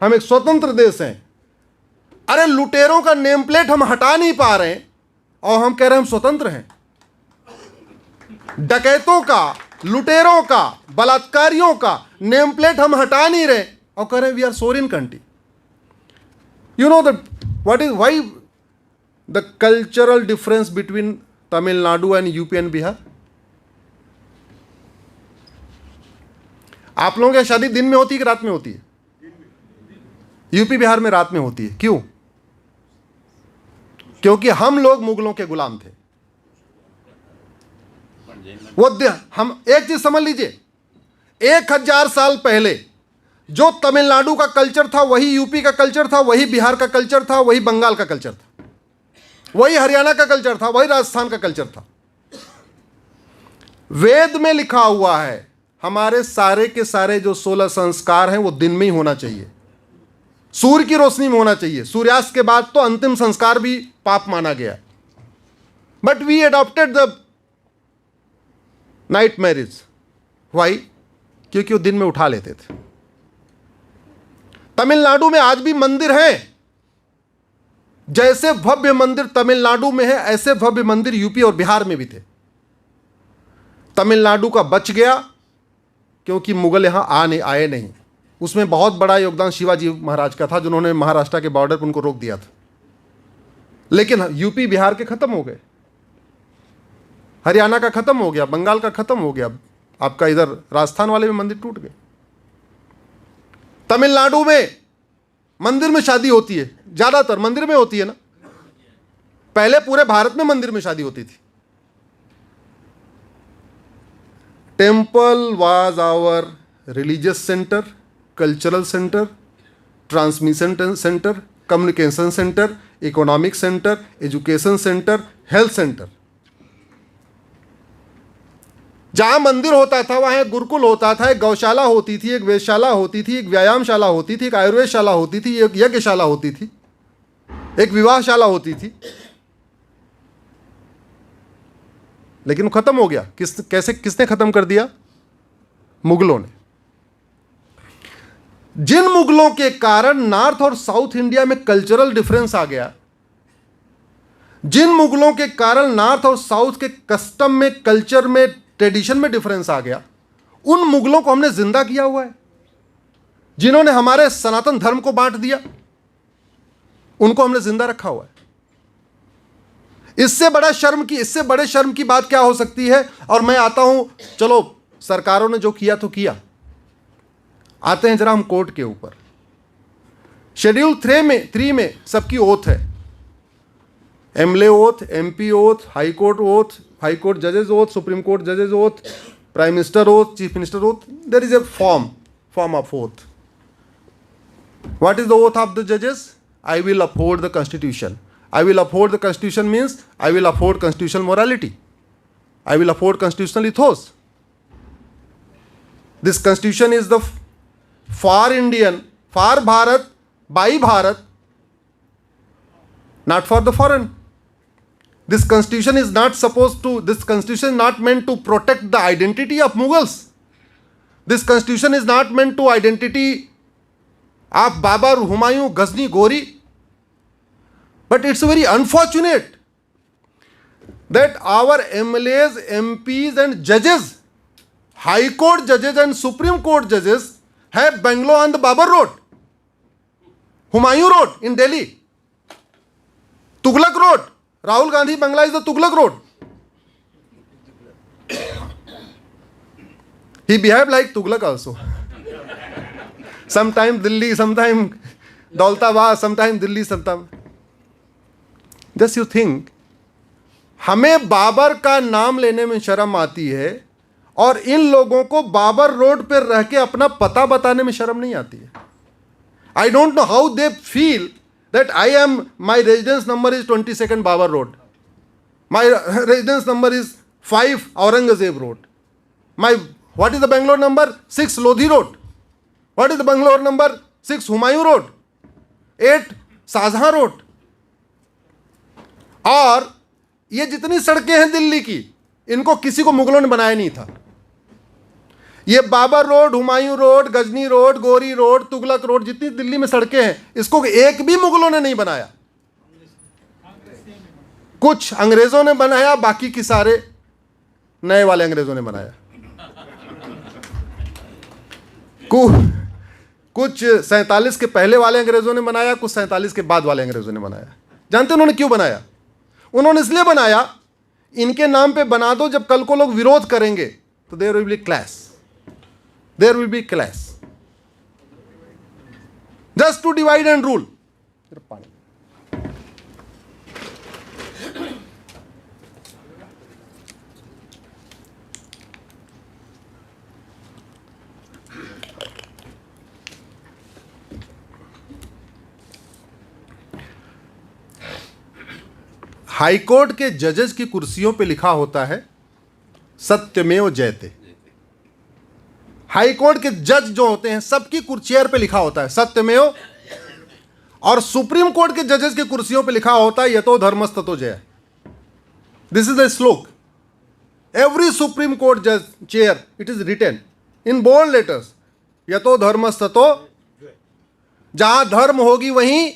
हम एक स्वतंत्र देश हैं। अरे लुटेरों का नेम प्लेट हम हटा नहीं पा रहे हैं और हम कह रहे हैं हम स्वतंत्र हैं। डकैतों का, लुटेरों का, बलात्कारियों का नेम प्लेट हम हटा नहीं रहे और कह रहे हैं we are sovereign country. You know that what is why the cultural difference between Tamil Nadu and UP and Bihar? आप लोगों की शादी दिन में होती है कि रात में होती है? यूपी बिहार में रात में होती है। क्यों? क्योंकि हम लोग मुगलों के गुलाम थे। हम एक चीज समझ लीजिए, 1000 साल पहले जो तमिलनाडु का कल्चर था वही यूपी का कल्चर था, वही बिहार का कल्चर था, वही बंगाल का कल्चर था, वही हरियाणा का कल्चर था, वही राजस्थान का कल्चर था। वेद में लिखा हुआ है हमारे सारे के सारे जो 16 संस्कार हैं वो दिन में ही होना चाहिए, सूर्य की रोशनी में होना चाहिए। सूर्यास्त के बाद तो अंतिम संस्कार भी पाप माना गया। But we adopted the night marriage. Why? क्योंकि वो दिन में उठा लेते थे। तमिलनाडु में आज भी मंदिर हैं। जैसे भव्य मंदिर तमिलनाडु में है ऐसे भव्य मंदिर यूपी और बिहार में भी थे। तमिलनाडु का बच गया क्योंकि मुगल यहां आए नहीं। उसमें बहुत बड़ा योगदान शिवाजी महाराज का था, जिन्होंने महाराष्ट्र के बॉर्डर पर उनको रोक दिया था। लेकिन यूपी बिहार के खत्म हो गए, हरियाणा का खत्म हो गया, बंगाल का खत्म हो गया, आपका इधर राजस्थान वाले में मंदिर टूट गए। तमिलनाडु में मंदिर में शादी होती है, ज्यादातर मंदिर में होती है ना। पहले पूरे भारत में मंदिर में शादी होती थी। Temple was our religious centre, cultural centre, transmission centre, communication centre, economic centre, education centre, health centre. जहां मंदिर होता था वहां एक गुरुकुल होता था, एक गौशाला होती थी, एक वेधशाला होती थी, एक व्यायामशाला होती थी, एक आयुर्वेदशाला होती थी, एक यज्ञशाला होती थी, एक विवाहशाला होती थी। लेकिन वो खत्म हो गया। किसने खत्म कर दिया? मुगलों ने। जिन मुगलों के कारण नॉर्थ और साउथ इंडिया में कल्चरल डिफरेंस आ गया, जिन मुगलों के कारण नॉर्थ और साउथ के कस्टम में, कल्चर में, ट्रेडिशन में डिफरेंस आ गया, उन मुगलों को हमने जिंदा किया हुआ है। जिन्होंने हमारे सनातन धर्म को बांट दिया, उनको हमने जिंदा रखा हुआ है। इससे बड़े शर्म की बात क्या हो सकती है? और मैं आता हूं, चलो सरकारों ने जो किया तो किया। आते हैं जरा हम कोर्ट के ऊपर। शेड्यूल 3 में सबकी ओथ है। MLA oath, MP oath, high court oath, high court जजेस ओथ, सुप्रीम कोर्ट जजेस oath, prime minister oath, chief minister oath. There is a form of oath. What is the oath of the जजेस? I will uphold the constitution. I will uphold the constitution means I will uphold constitutional morality. I will uphold constitutional ethos. This constitution is the for Indian, for Bharat, by Bharat, not for the foreign. This constitution is not meant to protect the identity of Mughals. This constitution is not meant to identity of Babar, Humayun, Ghazni, Ghori. But it's very unfortunate that our MLAs, MPs and judges, High Court judges and Supreme Court judges have bungalow on the Babar Road, Humayun Road in Delhi, Tughlaq Road. Rahul Gandhi Bangla is the Tughlaq Road. He behaved like Tughlaq also. Sometime Delhi, sometime Daulatabad, sometime Delhi, sometime. Just you think, हमें बाबर का नाम लेने में शर्म आती है और इन लोगों को बाबर रोड पर रह के अपना पता बताने में शर्म नहीं आती है। I don't know how they feel that my residence number is 22nd Babar Road. My residence number is 5 Aurangzeb Road. What is the Bangalore number? 6 Lodhi Road. What is the Bangalore number? 6 Humayun Road. 8 Shahjahan Road. और ये जितनी सड़कें हैं दिल्ली की, इनको किसी को मुगलों ने बनाया नहीं था। ये Babar road, Humayun road, Ghazni road, Ghori road, Tughlaq road, जितनी दिल्ली में सड़कें हैं, इसको एक भी मुगलों ने नहीं बनाया। कुछ अंग्रेजों ने बनाया, बाकी की सारे नए वाले अंग्रेजों ने बनाया। कुछ 47 के पहले वाले अंग्रेजों ने बनाया, कुछ 47 के बाद वाले अंग्रेजों ने बनाया। जानते उन्होंने क्यों बनाया? उन्होंने इसलिए बनाया, इनके नाम पे बना दो, जब कल को लोग विरोध करेंगे तो there will be clash, there will be clash, just to divide and rule. High court के जजेस की कुर्सियों पे लिखा होता है सत्यमेव जयते। हाईकोर्ट के जज जो होते हैं सबकी चेयर पे लिखा होता है सत्यमेव, और सुप्रीम कोर्ट के जजेस की कुर्सियों पे लिखा होता है यतो धर्मस्ततो जय। This is the shloka. Every supreme court जज chair it is written in bold letters, यतो धर्मस्ततो, जहां धर्म होगी वहीं।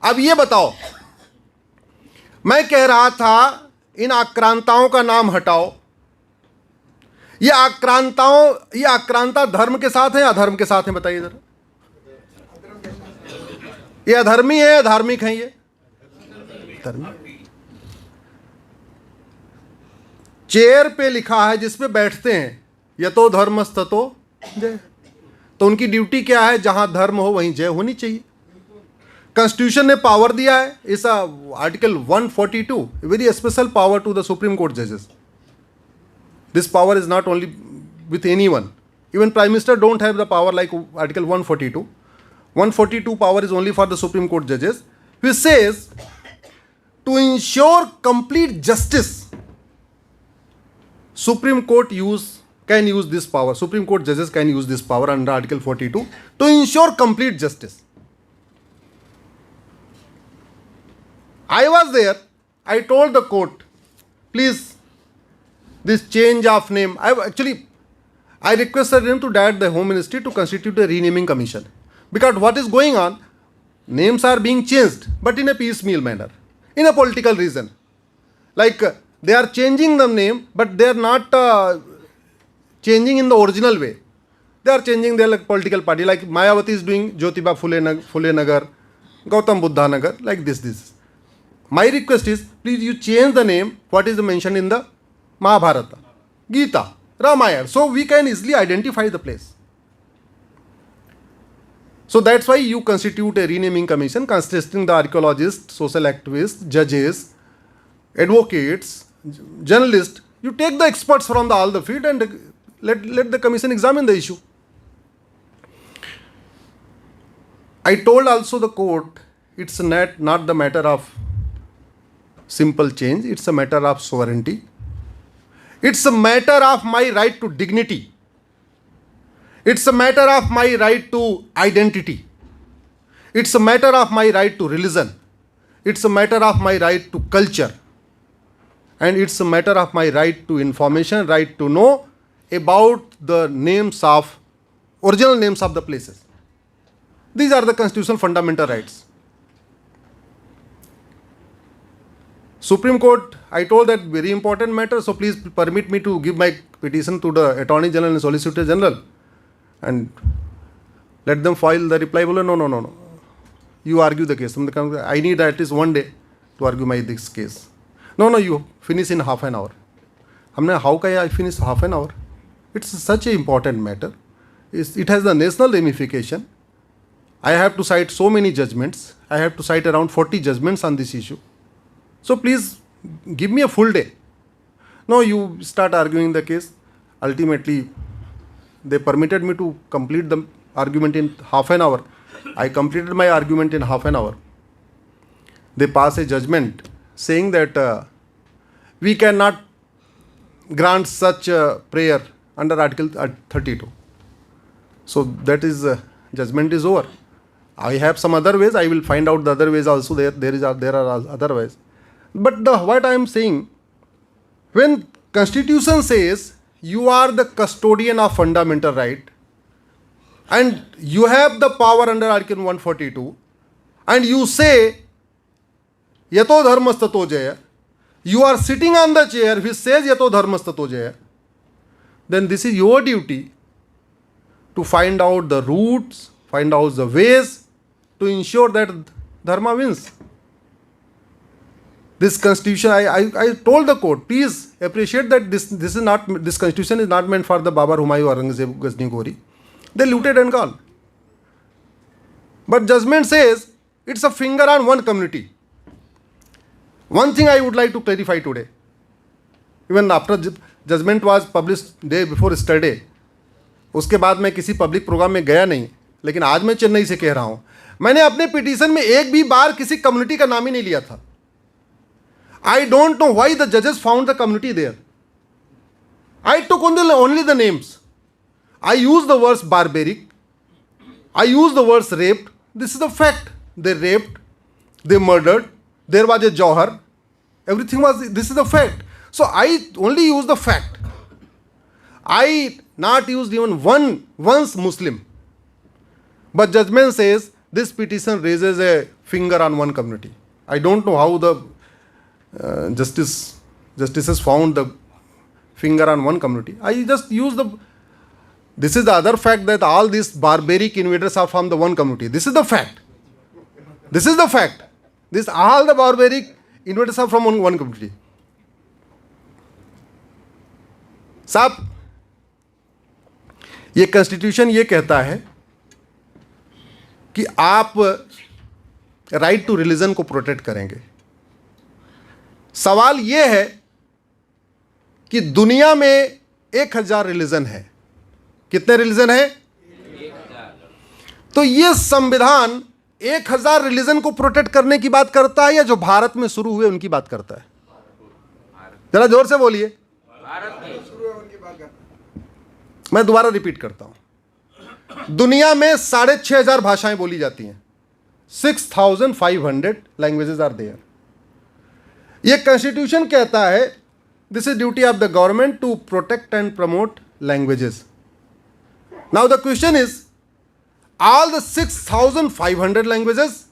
अब ये बताओ, मैं कह रहा था इन आक्रांताओं का नाम हटाओ। ये आक्रांता धर्म के साथ है या अधर्म के साथ है? बताइए जरा। ये अधर्मी है या धार्मिक है? ये धर्मी। चेयर पे लिखा है जिस पे बैठते हैं यतो धर्मस्ततो जय, तो उनकी ड्यूटी क्या है? जहां धर्म हो वहीं जय होनी चाहिए। कॉन्स्टिट्यूशन ने पावर दिया है, इस article 142, very special power to the supreme court जजेस. This power is not only with anyone. Even Prime Minister don't have the power like Article 142. 142 power is only for the Supreme Court judges, which says to ensure complete justice, Supreme Court can use this power. Supreme Court judges can use this power under Article 42 to ensure complete justice. I was there. I told the court, please, this change of name. I requested him to direct the Home Ministry to constitute a renaming commission. Because what is going on, names are being changed, but in a piecemeal manner, in a political reason. Like they are changing the name, but they are not changing in the original way. They are changing their political party. Like Mayawati is doing Jyotiba Phule Nagar, Gautam Buddha Nagar, like this. My request is, please you change the name, what is mentioned in the Mahabharata, Gita, Ramayana, so we can easily identify the place. So that's why you constitute a renaming commission consisting the archaeologists, social activists, judges, advocates, journalists. You take the experts from all the field and let the commission examine the issue. I told also the court, it's not the matter of simple change, it's a matter of sovereignty. It's a matter of my right to dignity. It's a matter of my right to identity. It's a matter of my right to religion. It's a matter of my right to culture. And it's a matter of my right to information, right to know about the original names of the places. These are the constitutional fundamental rights. Supreme Court, I told that very important matter, so please permit me to give my petition to the Attorney General and Solicitor General and let them file the reply. No. You argue the case. I need at least one day to argue this case. No, you finish in half an hour. How can I finish half an hour? It's such an important matter. It has the national ramification. I have to cite so many judgments. I have to cite around 40 judgments on this issue. So please give me a full day. No, you start arguing the case. Ultimately, they permitted me to complete the argument in half an hour. I completed my argument in half an hour. They pass a judgment saying that we cannot grant such a prayer under Article 32. So that is judgment is over. I have some other ways. I will find out the other ways also. There are other ways. But what I am saying, when Constitution says you are the custodian of fundamental right and you have the power under Article 142 and you say yato dharmastato jaya, you are sitting on the chair which says yato dharmastato jaya, then this is your duty to find out the roots, find out the ways to ensure that dharma wins. This constitution, I told the court, please appreciate that this constitution is not meant for the Babar, Humayun, Aurangzeb, Ghazni, Ghori. They looted and gone. But judgment says it's a finger on one community. One thing I would like to clarify today. Even after judgment was published day before yesterday, उसके बाद मैं किसी public programme में गया नहीं, लेकिन आज मैं चेन्नई से कह रहा हूं, मैंने अपने पिटीशन में एक भी बार किसी कम्युनिटी का नाम ही नहीं लिया था. I don't know why the judges found the community there. I took only the names. I used the words barbaric. I used the words raped. This is the fact. They raped. They murdered. There was a Jauhar. Everything was, this is the fact. So I only used the fact. I not used even once Muslim. But judgment says this petition raises a finger on one community. I don't know how the justices found the finger on one community. I just use this is the other fact that all these barbaric invaders are from the one community. This is the fact. This is the fact. All the barbaric invaders are from one community. साहब, ये constitution ये कहता है कि आप right to religion को protect करेंगे. सवाल यह है कि दुनिया में 1000 रिलीजन है. कितने रिलीजन है? 1000. तो यह संविधान 1000 रिलीजन को प्रोटेक्ट करने की बात करता है या जो भारत में शुरू हुए उनकी बात करता है? जरा जोर से बोलिए. मैं दोबारा रिपीट करता हूं. दुनिया में 6500 भाषाएं बोली जाती हैं. 6500 लैंग्वेजेस आर देयर. ये कॉन्स्टिट्यूशन कहता है this is duty of the government to protect and promote languages. Now the question is, all the 6500 languages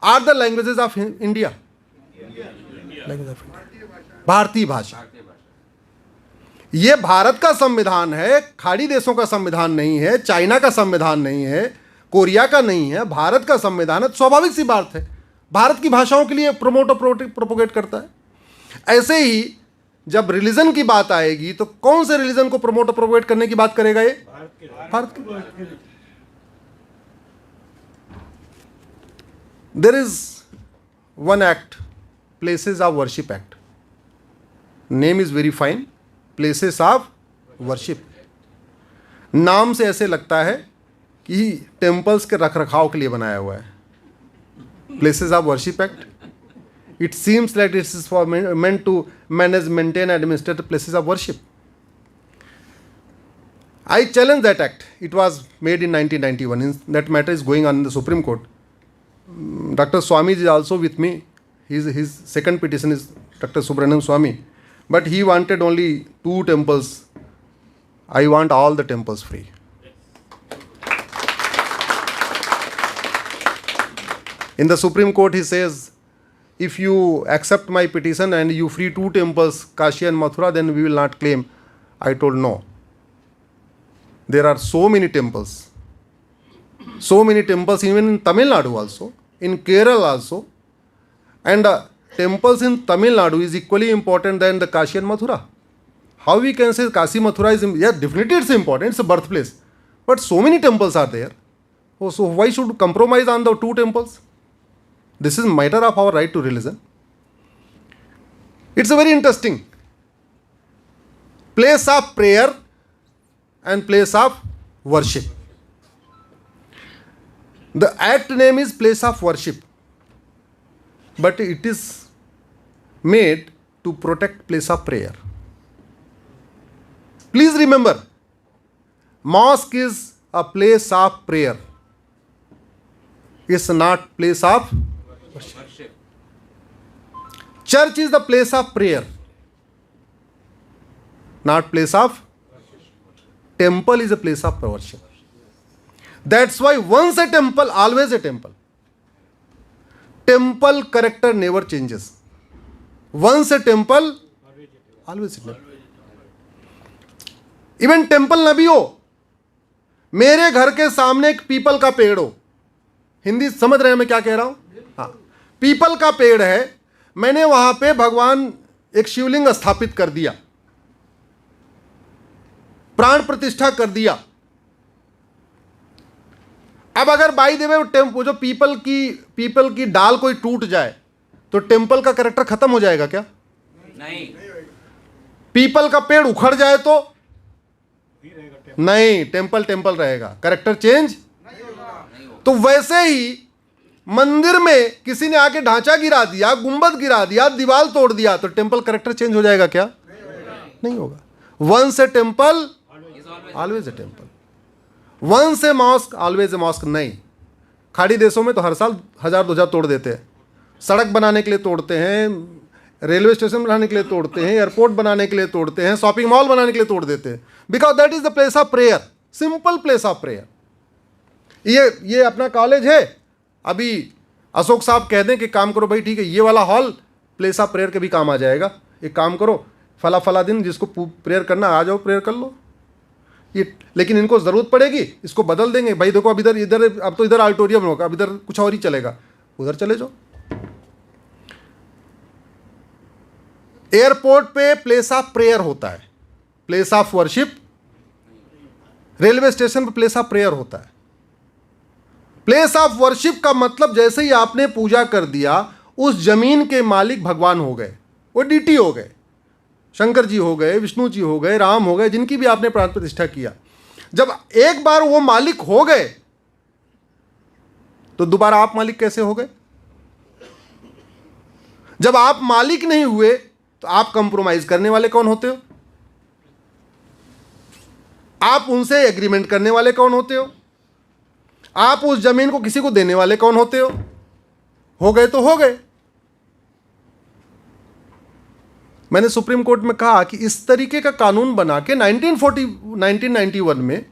are the languages of India? Language of India, भारतीय भाषा. ये भारत का संविधान है, खाड़ी देशों का संविधान नहीं है, चाइना का संविधान नहीं है, कोरिया का नहीं है, भारत का संविधान है. स्वाभाविक सी बात है, भारत की भाषाओं के लिए प्रमोट और प्रोपोगेट करता है. ऐसे ही जब रिलीजन की बात आएगी तो कौन से रिलीजन को प्रमोट और प्रोपोगेट करने की बात करेगा? ये भारत की. There is one act, places of worship act. Name is very fine, places of worship. नाम से ऐसे लगता है कि टेम्पल्स के रखरखाव के लिए बनाया हुआ है. Places of Worship Act. It seems like this is for meant to manage, maintain, administer the places of worship. I challenge that act. It was made in 1991. That matter is going on in the Supreme Court. Dr. Swami is also with me. His second petition is Dr. Subramanian Swami. But he wanted only 2 temples. I want all the temples free. In the Supreme Court, he says, if you accept my petition and you free 2 temples, Kashi and Mathura, then we will not claim. I told no. There are so many temples. So many temples even in Tamil Nadu also, in Kerala also. And temples in Tamil Nadu is equally important than the Kashi and Mathura. How we can say Kashi Mathura is, yeah, definitely it's important, it's a birthplace. But so many temples are there. Oh, so why should compromise on the 2 temples? This is a matter of our right to religion. It's a very interesting place of prayer and place of worship. The act name is place of worship, but it is made to protect place of prayer. Please remember, mosque is a place of prayer. It's not place of worship. Church is the place of prayer, not place of temple is a place of worship. That's why once a temple, always a temple. Temple character never changes. Once a temple, always a temple. Even temple न भी हो, मेरे घर के सामने एक people का पेड़ हो, हिंदी समझ रहे हैं मैं क्या कह रहा हूं? हाँ, पीपल का पेड़ है, मैंने वहां पे भगवान एक शिवलिंग स्थापित कर दिया, प्राण प्रतिष्ठा कर दिया. अब अगर बाई द वे वो जो पीपल की डाल कोई टूट जाए तो टेम्पल का कैरेक्टर खत्म हो जाएगा क्या? नहीं. पीपल का पेड़ उखड़ जाए तो नहीं, टेम्पल टेम्पल रहेगा, कैरेक्टर चेंज. तो वैसे ही मंदिर में किसी ने आके ढांचा गिरा दिया, गुंबद गिरा दिया, दीवार तोड़ दिया तो टेम्पल कैरेक्टर चेंज हो जाएगा क्या? नहीं होगा. Once a temple always a temple. Once a mosque always a mosque नहीं. खाड़ी देशों में तो हर साल 1000-2000 तोड़ देते हैं. सड़क बनाने के लिए तोड़ते हैं, रेलवे स्टेशन बनाने के लिए तोड़ते हैं, एयरपोर्ट बनाने के लिए तोड़ते हैं, शॉपिंग मॉल बनाने के लिए तोड़ देते हैं. Because that is the place of prayer, simple place of prayer. ये अपना कॉलेज है, अभी अशोक साहब कह दें कि काम करो भाई, ठीक है, ये वाला हॉल प्लेस ऑफ प्रेयर के भी काम आ जाएगा. एक काम करो, फला दिन जिसको प्रेयर करना आ जाओ, प्रेयर कर लो. ये लेकिन इनको ज़रूरत पड़ेगी, इसको बदल देंगे भाई. देखो अब इधर अब तो इधर ऑडिटोरियम होगा, अब इधर कुछ और ही चलेगा, उधर चले जाओ. एयरपोर्ट पे प्लेस ऑफ प्रेयर होता है, place of worship. Railway station पे प्लेस ऑफ प्रेयर होता है. प्लेस ऑफ वर्शिप का मतलब जैसे ही आपने पूजा कर दिया, उस जमीन के मालिक भगवान हो गए, वो डीटी हो गए, शंकर जी हो गए, विष्णु जी हो गए, राम हो गए, जिनकी भी आपने प्राण प्रतिष्ठा किया. जब एक बार वो मालिक हो गए तो दोबारा आप मालिक कैसे हो गए? जब आप मालिक नहीं हुए तो आप कंप्रोमाइज करने वाले कौन होते हो? आप उनसे एग्रीमेंट करने वाले कौन होते हो? आप उस जमीन को किसी को देने वाले कौन होते हो? हो गए तो हो गए. मैंने सुप्रीम कोर्ट में कहा कि इस तरीके का कानून बना के 1991 में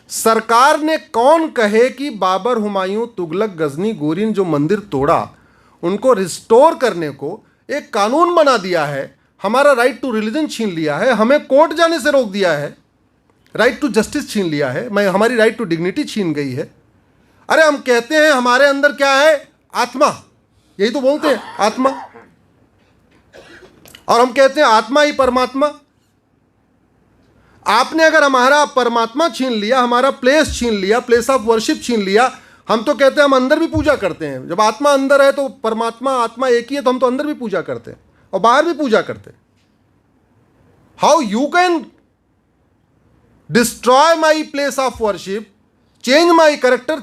सरकार ने, कौन कहे कि बाबर, हुमायूं, तुगलक, गजनी, गोरिन जो मंदिर तोड़ा उनको रिस्टोर करने को एक कानून बना दिया है. हमारा राइट टू रिलीजन छीन लिया है, हमें कोर्ट जाने से रोक दिया है, राइट टू जस्टिस छीन लिया है, हमारी राइट टू डिग्निटी छीन गई है. अरे हम कहते हैं हमारे अंदर क्या है? आत्मा. यही तो बोलते हैं, आत्मा. और हम कहते हैं आत्मा ही परमात्मा. आपने अगर हमारा परमात्मा छीन लिया, हमारा प्लेस छीन लिया, प्लेस ऑफ वर्शिप छीन लिया, हम तो कहते हैं हम अंदर भी पूजा करते हैं. जब आत्मा अंदर है तो परमात्मा, आत्मा एक ही है, तो हम तो अंदर भी पूजा करते हैं और बाहर भी पूजा करते हैं. How you can destroy my place of worship, change my character,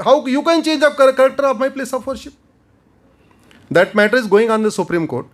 how you can change the character of my place of worship? That matter is going on the Supreme Court.